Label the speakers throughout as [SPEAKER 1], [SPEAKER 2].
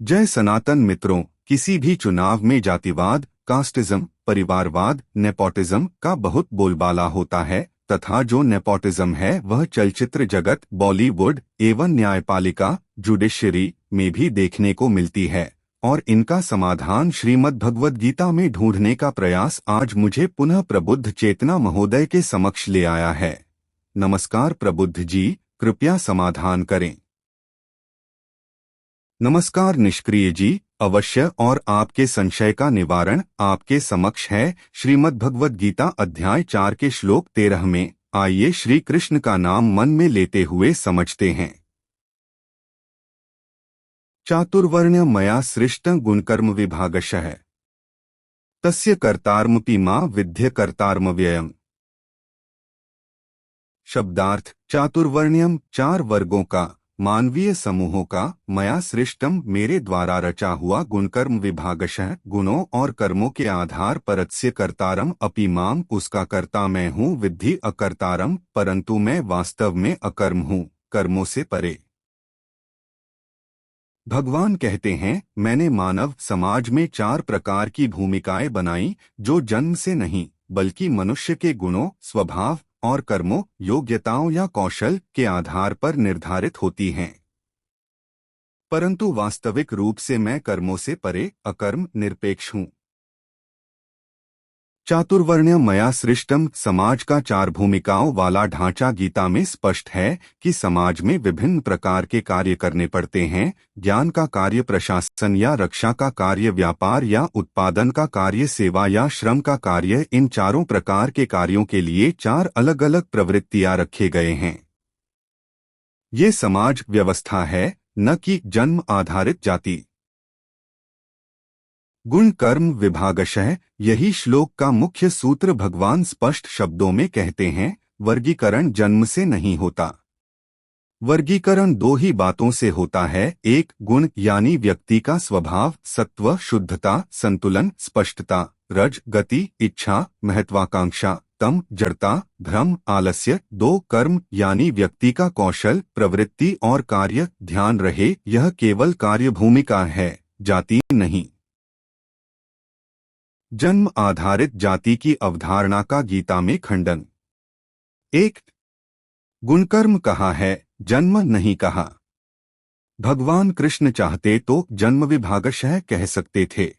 [SPEAKER 1] जय सनातन मित्रों, किसी भी चुनाव में जातिवाद, कास्टिज्म, परिवारवाद, नेपोटिज्म का बहुत बोलबाला होता है तथा जो नेपोटिज्म है वह चलचित्र जगत, बॉलीवुड एवं न्यायपालिका, जुडिशरी में भी देखने को मिलती है। और इनका समाधान श्रीमद् भगवद गीता में ढूंढने का प्रयास आज मुझे पुनः प्रबुद्ध चेतना महोदय के समक्ष ले आया है। नमस्कार प्रबुद्ध जी, कृपया समाधान करें। नमस्कार निष्क्रिय जी, अवश्य, और आपके संशय का निवारण आपके समक्ष है। श्रीमद् भगवद गीता अध्याय 4 के श्लोक 13 में आइए श्री कृष्ण का नाम मन में लेते हुए समझते हैं। चातुर्वर्ण्य मया सृष्टं गुणकर्म विभागशः तस्य कर्तारमपि मां विद्य कर्तारमव्ययम्। शब्दार्थ: चातुर्वर्ण्यम, 4 वर्गों का, मानवीय समूहों का, मया सृष्टम, मेरे द्वारा रचा हुआ, गुणकर्म विभागशः, गुणों और कर्मों के आधार परस्य कर्तारम अपि माम, उसका कर्ता मैं हूँ, विद्धि अकर्तारम, परंतु मैं वास्तव में अकर्म हूँ, कर्मों से परे। भगवान कहते हैं, मैंने मानव समाज में 4 प्रकार की भूमिकाएं बनाई जो जन्म से नहीं बल्कि मनुष्य के गुणों, स्वभाव और कर्मों, योग्यताओं या कौशल के आधार पर निर्धारित होती हैं। परंतु वास्तविक रूप से मैं कर्मों से परे, अकर्म, निरपेक्ष हूँ। चातुर्वर्ण्य मया सृष्टम, समाज का 4 भूमिकाओं वाला ढांचा गीता में स्पष्ट है कि समाज में विभिन्न प्रकार के कार्य करने पड़ते हैं। ज्ञान का कार्य प्रशासन या रक्षा का कार्य, व्यापार या उत्पादन का कार्य, सेवा या श्रम का कार्य, इन चारों प्रकार के कार्यों के लिए 4 अलग अलग प्रवृत्तियां रखे गए हैं। ये समाज व्यवस्था है, न कि जन्म आधारित जाति। गुण कर्म विभागशः, यही श्लोक का मुख्य सूत्र। भगवान स्पष्ट शब्दों में कहते हैं, वर्गीकरण जन्म से नहीं होता। वर्गीकरण 2 ही बातों से होता है। एक, गुण यानी व्यक्ति का स्वभाव, सत्व, शुद्धता, संतुलन, स्पष्टता, रज, गति, इच्छा, महत्वाकांक्षा, तम, जड़ता, भ्रम, आलस्य। 2, कर्म यानी व्यक्ति का कौशल, प्रवृत्ति और कार्य। ध्यान रहे, यह केवल कार्य भूमिका है, जाति नहीं। जन्म आधारित जाति की अवधारणा का गीता में खंडन। 1, गुणकर्म कहा है, जन्म नहीं कहा। भगवान कृष्ण चाहते तो जन्म विभागशः कह सकते थे,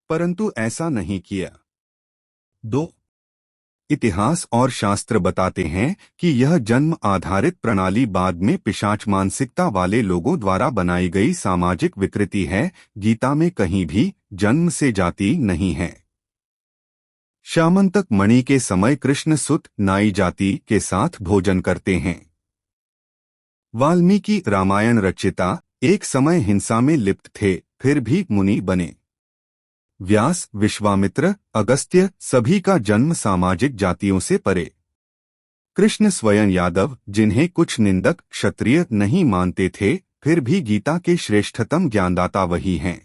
[SPEAKER 1] परंतु ऐसा नहीं किया। 2, इतिहास और शास्त्र बताते हैं कि यह जन्म आधारित प्रणाली बाद में पिशाच मानसिकता वाले लोगों द्वारा बनाई गई सामाजिक विकृति है। गीता में कहीं भी जन्म से जाति नहीं है। श्यामंतक मणि के समय कृष्ण सुत नाई जाति के साथ भोजन करते हैं। वाल्मीकि रामायण रचिता एक समय हिंसा में लिप्त थे, फिर भी मुनि बने। व्यास, विश्वामित्र, अगस्त्य, सभी का जन्म सामाजिक जातियों से परे। कृष्ण स्वयं यादव, जिन्हें कुछ निंदक क्षत्रिय नहीं मानते थे, फिर भी गीता के श्रेष्ठतम ज्ञानदाता वही हैं।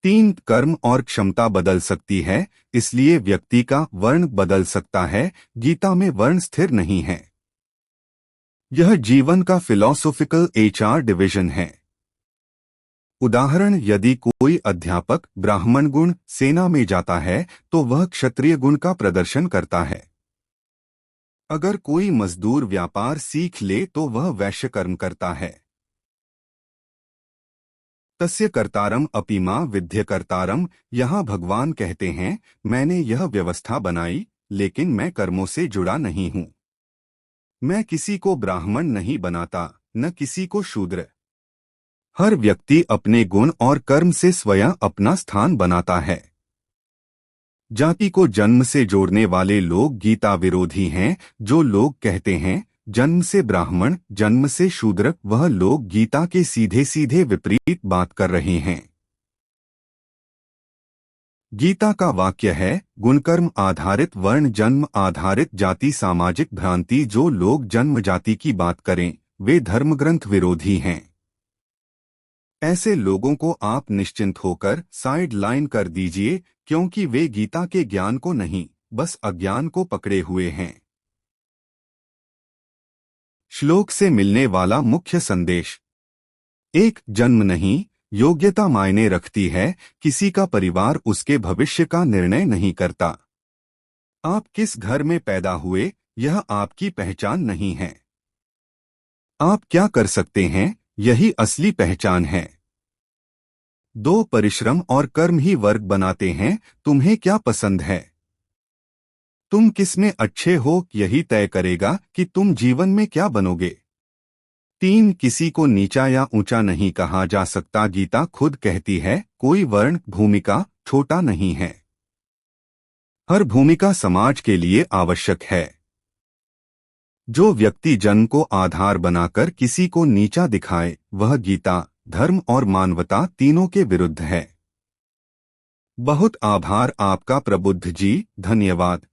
[SPEAKER 1] 3, कर्म और क्षमता बदल सकती है, इसलिए व्यक्ति का वर्ण बदल सकता है। गीता में वर्ण स्थिर नहीं है। यह जीवन का फिलॉसॉफिकल HR डिवीजन है। उदाहरण, यदि कोई अध्यापक ब्राह्मण गुण सेना में जाता है तो वह क्षत्रिय गुण का प्रदर्शन करता है। अगर कोई मजदूर व्यापार सीख ले तो वह वैश्य कर्म करता है। तस्य कर्तारम अपि मां विद्य कर्तारम, यहाँ भगवान कहते हैं, मैंने यह व्यवस्था बनाई, लेकिन मैं कर्मों से जुड़ा नहीं हूँ। मैं किसी को ब्राह्मण नहीं बनाता, न किसी को शूद्र। हर व्यक्ति अपने गुण और कर्म से स्वयं अपना स्थान बनाता है। जाति को जन्म से जोड़ने वाले लोग गीता विरोधी हैं। जो लोग कहते हैं जन्म से ब्राह्मण, जन्म से शूद्र, वह लोग गीता के सीधे सीधे विपरीत बात कर रहे हैं। गीता का वाक्य है, गुणकर्म आधारित वर्ण, जन्म आधारित जाति सामाजिक भ्रांति। जो लोग जन्म जाति की बात करें वे धर्मग्रंथ विरोधी हैं। ऐसे लोगों को आप निश्चिंत होकर साइड लाइन कर दीजिए, क्योंकि वे गीता के ज्ञान को नहीं, बस अज्ञान को पकड़े हुए हैं। श्लोक से मिलने वाला मुख्य संदेश। एक जन्म नहीं, योग्यता मायने रखती है। किसी का परिवार उसके भविष्य का निर्णय नहीं करता। आप किस घर में पैदा हुए, यह आपकी पहचान नहीं है। आप क्या कर सकते हैं, यही असली पहचान है। दो परिश्रम और कर्म ही वर्ग बनाते हैं। तुम्हें क्या पसंद है? तुम किसमें अच्छे हो, यही तय करेगा कि तुम जीवन में क्या बनोगे। तीन, किसी को नीचा या ऊंचा नहीं कहा जा सकता। गीता खुद कहती है, कोई वर्ण भूमिका छोटा नहीं है। हर भूमिका समाज के लिए आवश्यक है। जो व्यक्ति जन्म को आधार बनाकर किसी को नीचा दिखाए, वह गीता, धर्म और मानवता तीनों के विरुद्ध है। बहुत आभार आपका प्रबुद्ध जी, धन्यवाद।